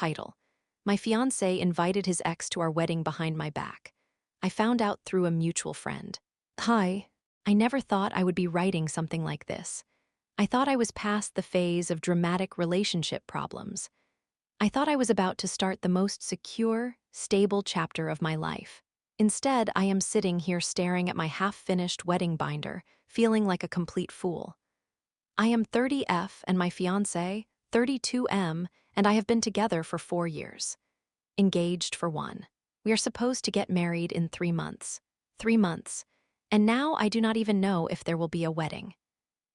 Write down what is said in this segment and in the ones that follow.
Title: My fiancé invited his ex to our wedding behind my back. I found out through a mutual friend. Hi. I never thought I would be writing something like this. I thought I was past the phase of dramatic relationship problems. I thought I was about to start the most secure, stable chapter of my life. Instead, I am sitting here staring at my half-finished wedding binder, feeling like a complete fool. I am 30F and my fiancé, 32M, and I have been together for 4 years. Engaged for 1. We are supposed to get married in 3 months. 3 months. And now I do not even know if there will be a wedding.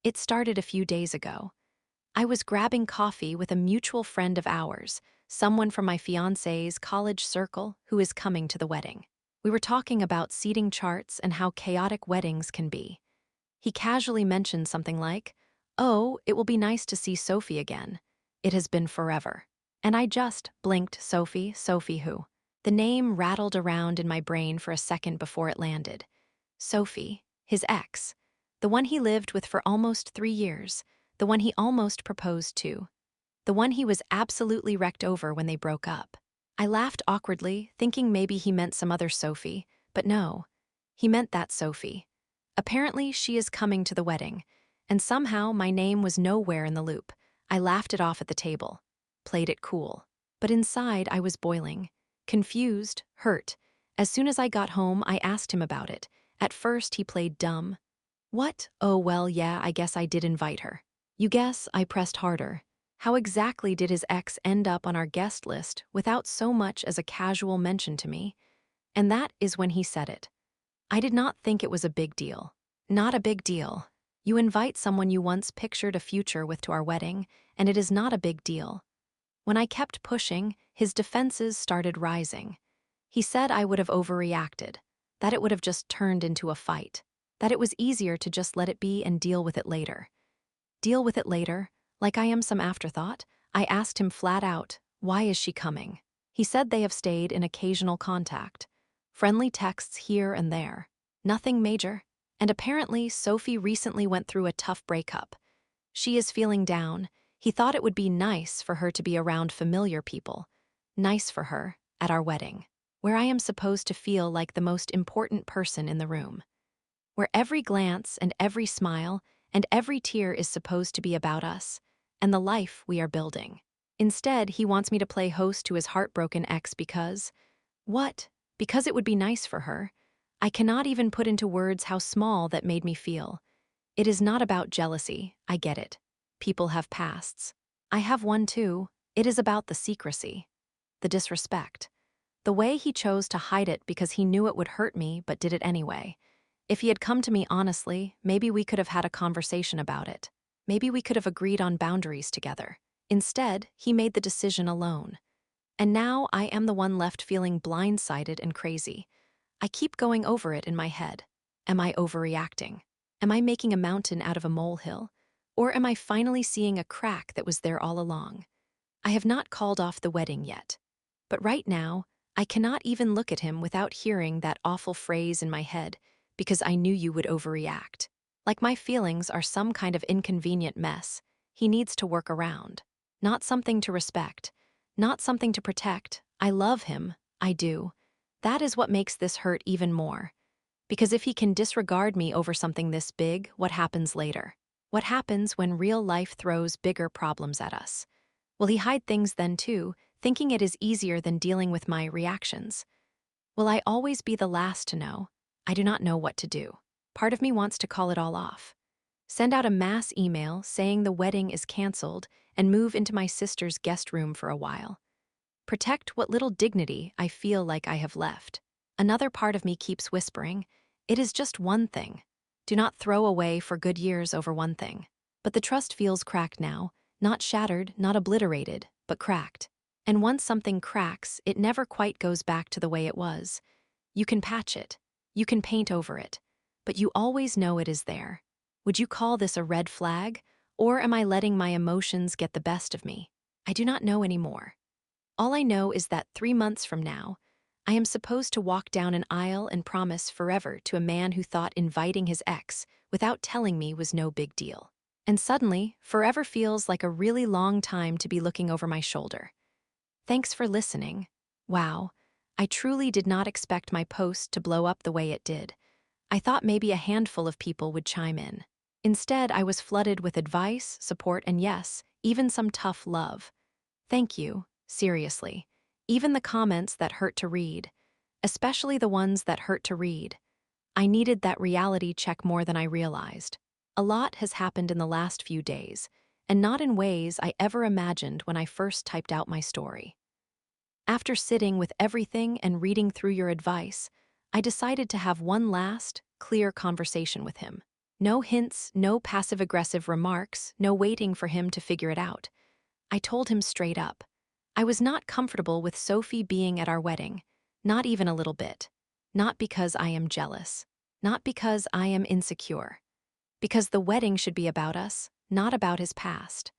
It started a few days ago. I was grabbing coffee with a mutual friend of ours, someone from my fiancé's college circle who is coming to the wedding. We were talking about seating charts and how chaotic weddings can be. He casually mentioned something like, "Oh, it will be nice to see Sophie again. It has been forever." And I just blinked. Sophie, Sophie who? The name rattled around in my brain for a second before it landed. Sophie, his ex. The one he lived with for almost 3 years. The one he almost proposed to. The one he was absolutely wrecked over when they broke up. I laughed awkwardly, thinking maybe he meant some other Sophie, but no. He meant that Sophie. Apparently, she is coming to the wedding, and somehow my name was nowhere in the loop. I laughed it off at the table. Played it cool. But inside, I was boiling. Confused, hurt. As soon as I got home, I asked him about it. At first, he played dumb. What? Oh, well, yeah, I guess I did invite her. You guess? I pressed harder. How exactly did his ex end up on our guest list without so much as a casual mention to me? And that is when he said it. I did not think it was a big deal. Not a big deal. You invite someone you once pictured a future with to our wedding, and it is not a big deal. When I kept pushing, his defenses started rising. He said I would have overreacted, that it would have just turned into a fight, that it was easier to just let it be and deal with it later. Deal with it later? Like I am some afterthought? I asked him flat out, why is she coming? He said they have stayed in occasional contact. Friendly texts here and there. Nothing major. And apparently, Sophie recently went through a tough breakup. She is feeling down. He thought it would be nice for her to be around familiar people. Nice for her, at our wedding, where I am supposed to feel like the most important person in the room. Where every glance and every smile and every tear is supposed to be about us and the life we are building. Instead, he wants me to play host to his heartbroken ex because… What? Because it would be nice for her. I cannot even put into words how small that made me feel. It is not about jealousy, I get it. People have pasts. I have one too. It is about the secrecy. The disrespect. The way he chose to hide it because he knew it would hurt me but did it anyway. If he had come to me honestly, maybe we could have had a conversation about it. Maybe we could have agreed on boundaries together. Instead, he made the decision alone. And now I am the one left feeling blindsided and crazy. I keep going over it in my head. Am I overreacting? Am I making a mountain out of a molehill? Or am I finally seeing a crack that was there all along? I have not called off the wedding yet. But right now, I cannot even look at him without hearing that awful phrase in my head, because I knew you would overreact. Like my feelings are some kind of inconvenient mess he needs to work around. Not something to respect. Not something to protect. I love him. I do. That is what makes this hurt even more. Because if he can disregard me over something this big, what happens later? What happens when real life throws bigger problems at us? Will he hide things then too, thinking it is easier than dealing with my reactions? Will I always be the last to know? I do not know what to do. Part of me wants to call it all off. Send out a mass email saying the wedding is canceled and move into my sister's guest room for a while. Protect what little dignity I feel like I have left. Another part of me keeps whispering, it is just one thing. Do not throw away for good years over one thing. But the trust feels cracked now, not shattered, not obliterated, but cracked. And once something cracks, it never quite goes back to the way it was. You can patch it. You can paint over it. But you always know it is there. Would you call this a red flag? Or am I letting my emotions get the best of me? I do not know anymore. All I know is that 3 months from now, I am supposed to walk down an aisle and promise forever to a man who thought inviting his ex without telling me was no big deal. And suddenly, forever feels like a really long time to be looking over my shoulder. Thanks for listening. Wow, I truly did not expect my post to blow up the way it did. I thought maybe a handful of people would chime in. Instead, I was flooded with advice, support, and yes, even some tough love. Thank you, seriously. Even the comments that hurt to read, especially the ones that hurt to read. I needed that reality check more than I realized. A lot has happened in the last few days, and not in ways I ever imagined when I first typed out my story. After sitting with everything and reading through your advice, I decided to have one last, clear conversation with him. No hints, no passive-aggressive remarks, no waiting for him to figure it out. I told him straight up. I was not comfortable with Sophie being at our wedding, not even a little bit. Not because I am jealous, not because I am insecure. Because the wedding should be about us, not about his past.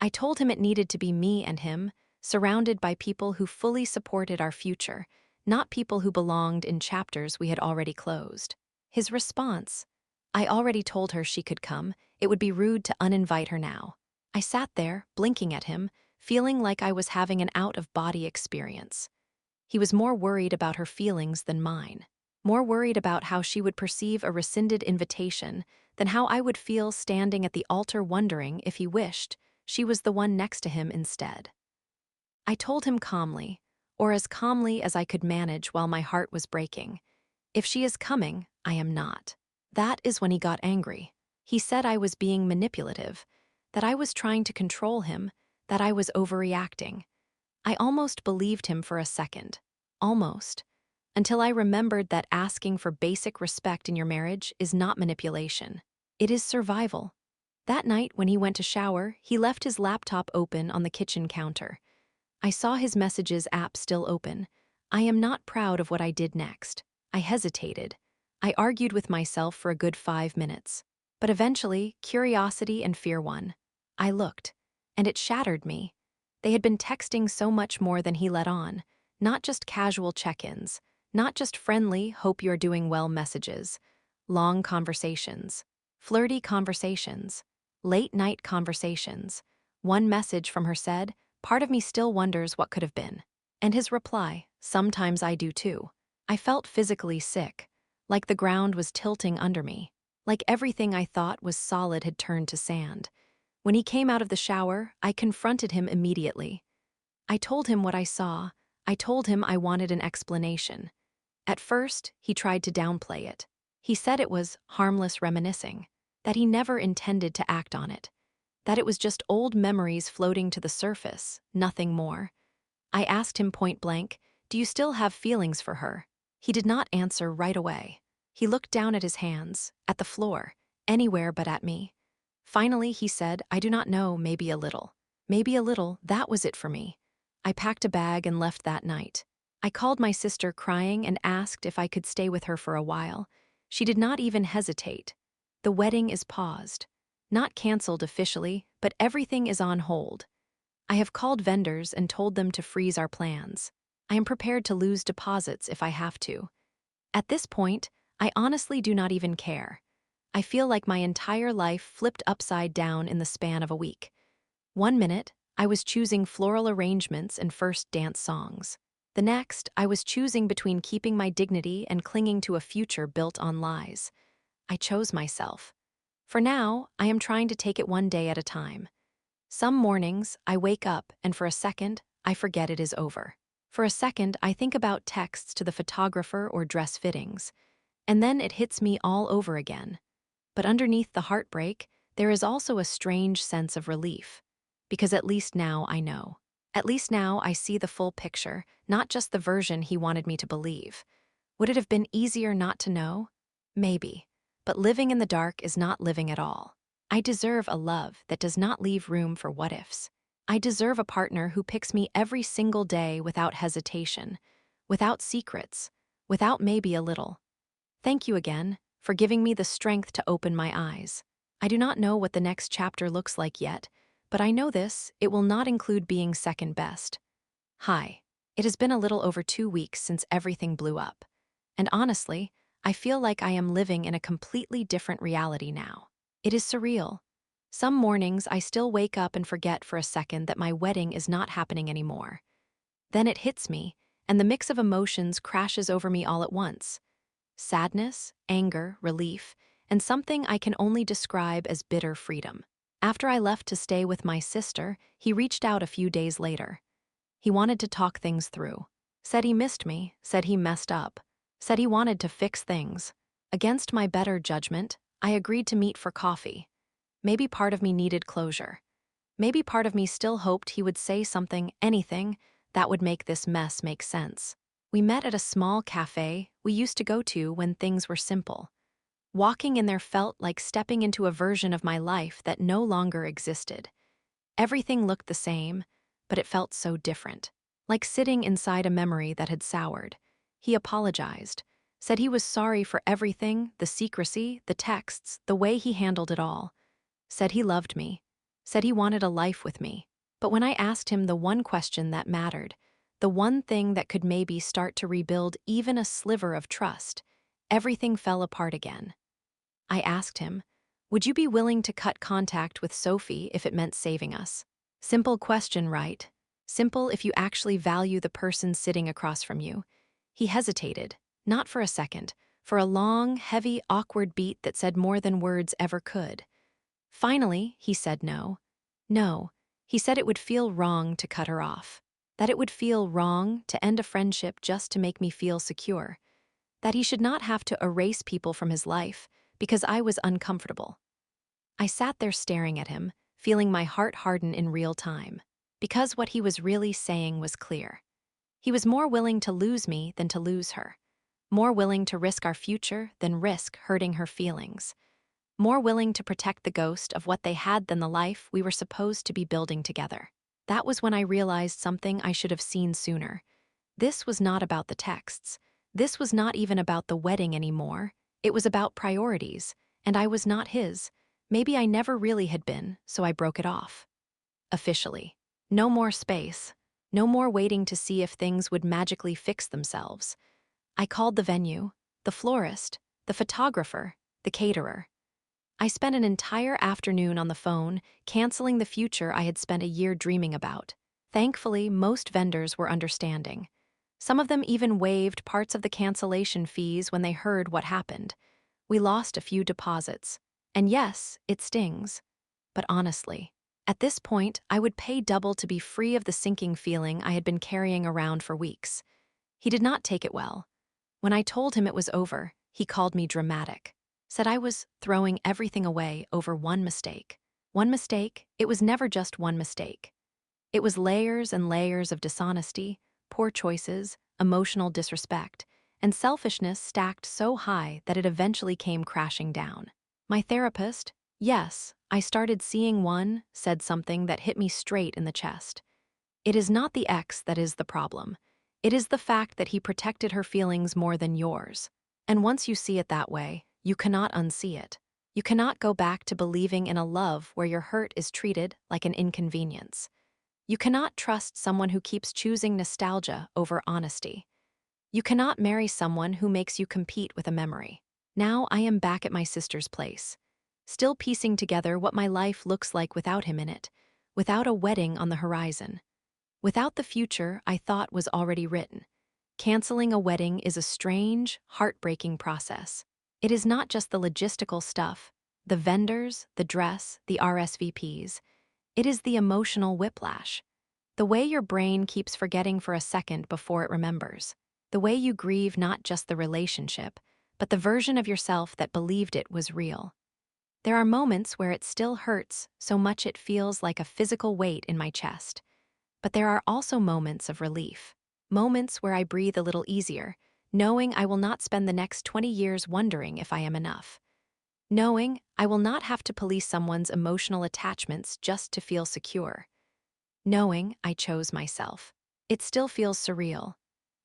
I told him it needed to be me and him, surrounded by people who fully supported our future, not people who belonged in chapters we had already closed. His response: I already told her she could come, it would be rude to uninvite her now. I sat there, blinking at him, feeling like I was having an out-of-body experience. He was more worried about her feelings than mine, more worried about how she would perceive a rescinded invitation than how I would feel standing at the altar wondering if he wished she was the one next to him instead. I told him calmly, or as calmly as I could manage while my heart was breaking, if she is coming, I am not. That is when he got angry. He said I was being manipulative, that I was trying to control him, that I was overreacting. I almost believed him for a second. Almost. Until I remembered that asking for basic respect in your marriage is not manipulation. It is survival. That night, when he went to shower, he left his laptop open on the kitchen counter. I saw his messages app still open. I am not proud of what I did next. I hesitated. I argued with myself for a good 5 minutes. But eventually, curiosity and fear won. I looked, and it shattered me. They had been texting so much more than he let on, not just casual check-ins, not just friendly, hope you're doing well messages, long conversations, flirty conversations, late-night conversations. One message from her said, part of me still wonders what could have been. And his reply, sometimes I do too. I felt physically sick, like the ground was tilting under me, like everything I thought was solid had turned to sand. When he came out of the shower, I confronted him immediately. I told him what I saw. I told him I wanted an explanation. At first, he tried to downplay it. He said it was harmless reminiscing, that he never intended to act on it, that it was just old memories floating to the surface, nothing more. I asked him point blank, do you still have feelings for her? He did not answer right away. He looked down at his hands, at the floor, anywhere but at me. Finally, he said, I do not know, maybe a little. Maybe a little, that was it for me. I packed a bag and left that night. I called my sister crying and asked if I could stay with her for a while. She did not even hesitate. The wedding is paused. Not canceled officially, but everything is on hold. I have called vendors and told them to freeze our plans. I am prepared to lose deposits if I have to. At this point, I honestly do not even care. I feel like my entire life flipped upside down in the span of a week. 1 minute, I was choosing floral arrangements and first dance songs. The next, I was choosing between keeping my dignity and clinging to a future built on lies. I chose myself. For now, I am trying to take it one day at a time. Some mornings, I wake up and for a second, I forget it is over. For a second, I think about texts to the photographer or dress fittings. And then it hits me all over again. But underneath the heartbreak, there is also a strange sense of relief. Because at least now I know. At least now I see the full picture, not just the version he wanted me to believe. Would it have been easier not to know? Maybe. But living in the dark is not living at all. I deserve a love that does not leave room for what-ifs. I deserve a partner who picks me every single day without hesitation, without secrets, without maybe a little. Thank you again for giving me the strength to open my eyes. I do not know what the next chapter looks like yet, but I know this, it will not include being second best. Hi. It has been a little over 2 weeks since everything blew up. And honestly, I feel like I am living in a completely different reality now. It is surreal. Some mornings I still wake up and forget for a second that my wedding is not happening anymore. Then it hits me, and the mix of emotions crashes over me all at once. Sadness, anger, relief, and something I can only describe as bitter freedom. After I left to stay with my sister, he reached out a few days later. He wanted to talk things through. Said he missed me, said he messed up, said he wanted to fix things. Against my better judgment, I agreed to meet for coffee. Maybe part of me needed closure. Maybe part of me still hoped he would say something, anything, that would make this mess make sense. We met at a small cafe we used to go to when things were simple. Walking in there felt like stepping into a version of my life that no longer existed. Everything looked the same, but it felt so different. Like sitting inside a memory that had soured. He apologized, said he was sorry for everything, the secrecy, the texts, the way he handled it all. Said he loved me, said he wanted a life with me. But when I asked him the one question that mattered, the one thing that could maybe start to rebuild even a sliver of trust, everything fell apart again. I asked him, would you be willing to cut contact with Sophie if it meant saving us? Simple question, right? Simple if you actually value the person sitting across from you. He hesitated, not for a second, for a long, heavy, awkward beat that said more than words ever could. Finally, he said no. No, he said it would feel wrong to cut her off. That it would feel wrong to end a friendship just to make me feel secure. That he should not have to erase people from his life because I was uncomfortable. I sat there staring at him, feeling my heart harden in real time. Because what he was really saying was clear. He was more willing to lose me than to lose her. More willing to risk our future than risk hurting her feelings. More willing to protect the ghost of what they had than the life we were supposed to be building together. That was when I realized something I should have seen sooner. This was not about the texts. This was not even about the wedding anymore. It was about priorities, and I was not his. Maybe I never really had been, so I broke it off. Officially. No more space. No more waiting to see if things would magically fix themselves. I called the venue, the florist, the photographer, the caterer. I spent an entire afternoon on the phone, canceling the future I had spent a year dreaming about. Thankfully, most vendors were understanding. Some of them even waived parts of the cancellation fees when they heard what happened. We lost a few deposits. And yes, it stings. But honestly, at this point, I would pay double to be free of the sinking feeling I had been carrying around for weeks. He did not take it well. When I told him it was over, he called me dramatic. Said I was throwing everything away over one mistake. One mistake? It was never just one mistake. It was layers and layers of dishonesty, poor choices, emotional disrespect, and selfishness stacked so high that it eventually came crashing down. My therapist, yes, I started seeing one, said something that hit me straight in the chest. It is not the ex that is the problem. It is the fact that he protected her feelings more than yours. And once you see it that way, you cannot unsee it. You cannot go back to believing in a love where your hurt is treated like an inconvenience. You cannot trust someone who keeps choosing nostalgia over honesty. You cannot marry someone who makes you compete with a memory. Now I am back at my sister's place, still piecing together what my life looks like without him in it, without a wedding on the horizon, without the future I thought was already written. Canceling a wedding is a strange, heartbreaking process. It is not just the logistical stuff, the vendors, the dress, the RSVPs. It is the emotional whiplash. The way your brain keeps forgetting for a second before it remembers. The way you grieve not just the relationship, but the version of yourself that believed it was real. There are moments where it still hurts so much it feels like a physical weight in my chest. But there are also moments of relief. Moments where I breathe a little easier, knowing I will not spend the next 20 years wondering if I am enough. Knowing I will not have to police someone's emotional attachments just to feel secure. Knowing I chose myself. It still feels surreal,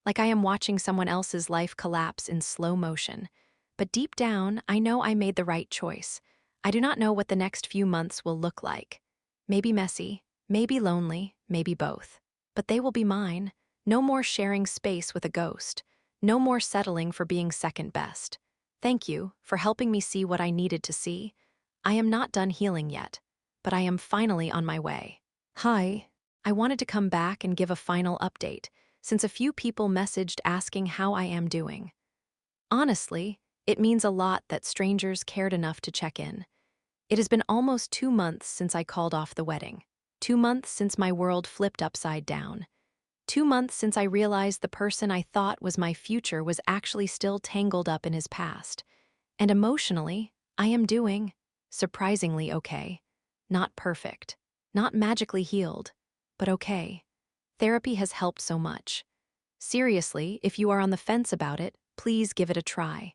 like I am watching someone else's life collapse in slow motion. But deep down, I know I made the right choice. I do not know what the next few months will look like. Maybe messy, maybe lonely, maybe both. But they will be mine. No more sharing space with a ghost. No more settling for being second best. Thank you for helping me see what I needed to see. I am not done healing yet, but I am finally on my way. Hi. I wanted to come back and give a final update, since a few people messaged asking how I am doing. Honestly, it means a lot that strangers cared enough to check in. It has been almost 2 months since I called off the wedding. 2 months since my world flipped upside down. 2 months since I realized the person I thought was my future was actually still tangled up in his past. And emotionally, I am doing surprisingly okay. Not perfect, not magically healed, but okay. Therapy has helped so much. Seriously, if you are on the fence about it, please give it a try.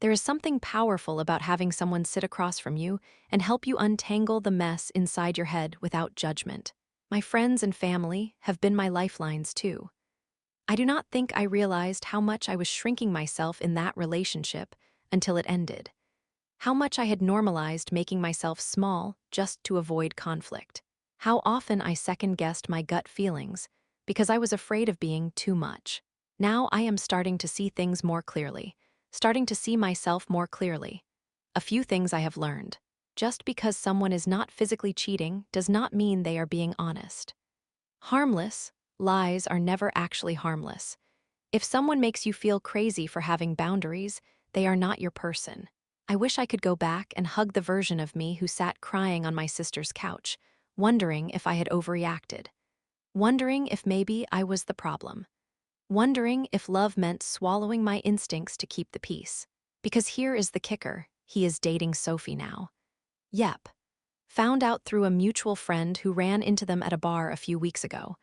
There is something powerful about having someone sit across from you and help you untangle the mess inside your head without judgment. My friends and family have been my lifelines too. I do not think I realized how much I was shrinking myself in that relationship until it ended. How much I had normalized making myself small just to avoid conflict. How often I second-guessed my gut feelings because I was afraid of being too much. Now I am starting to see things more clearly, starting to see myself more clearly. A few things I have learned. Just because someone is not physically cheating does not mean they are being honest. Harmless lies are never actually harmless. If someone makes you feel crazy for having boundaries, they are not your person. I wish I could go back and hug the version of me who sat crying on my sister's couch, wondering if I had overreacted. Wondering if maybe I was the problem. Wondering if love meant swallowing my instincts to keep the peace. Because here is the kicker, he is dating Sophie now. Yep. Found out through a mutual friend who ran into them at a bar a few weeks ago.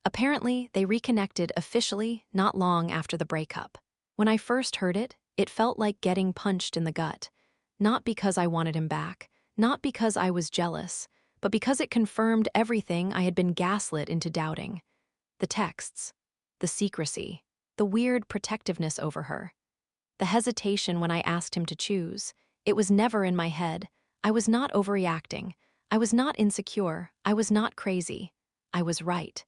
Apparently, they reconnected officially not long after the breakup. When I first heard it, it felt like getting punched in the gut. Not because I wanted him back, not because I was jealous, but because it confirmed everything I had been gaslit into doubting. The texts, the secrecy, the weird protectiveness over her. The hesitation when I asked him to choose. It was never in my head. I was not overreacting. I was not insecure. I was not crazy. I was right.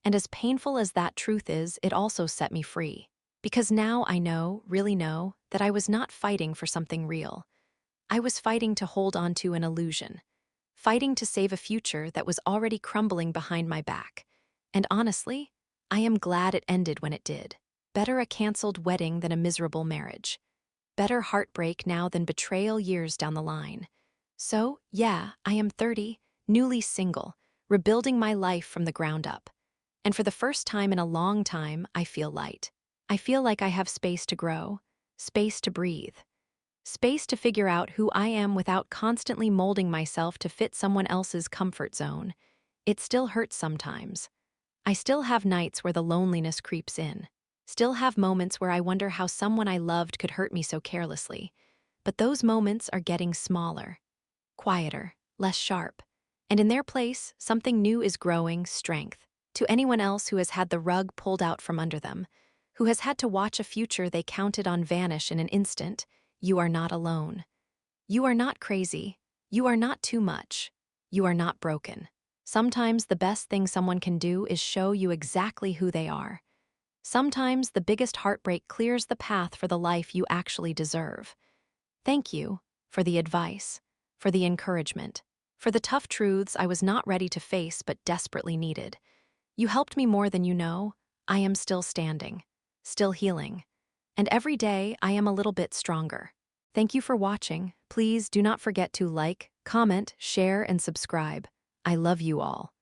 And as painful as that truth is, it also set me free. Because now I know, really know, that I was not fighting for something real. I was fighting to hold on to an illusion. Fighting to save a future that was already crumbling behind my back. And honestly, I am glad it ended when it did. Better a canceled wedding than a miserable marriage. Better heartbreak now than betrayal years down the line. So, yeah, I am 30, newly single, rebuilding my life from the ground up. And for the first time in a long time, I feel light. I feel like I have space to grow, space to breathe, space to figure out who I am without constantly molding myself to fit someone else's comfort zone. It still hurts sometimes. I still have nights where the loneliness creeps in. Still have moments where I wonder how someone I loved could hurt me so carelessly. But those moments are getting smaller, quieter, less sharp. And in their place, something new is growing: strength. To anyone else who has had the rug pulled out from under them, who has had to watch a future they counted on vanish in an instant, you are not alone. You are not crazy. You are not too much. You are not broken. Sometimes the best thing someone can do is show you exactly who they are. Sometimes the biggest heartbreak clears the path for the life you actually deserve. Thank you for the advice, for the encouragement, for the tough truths I was not ready to face but desperately needed. You helped me more than you know. I am still standing, still healing. And every day I am a little bit stronger. Thank you for watching. Please do not forget to like, comment, share, and subscribe. I love you all.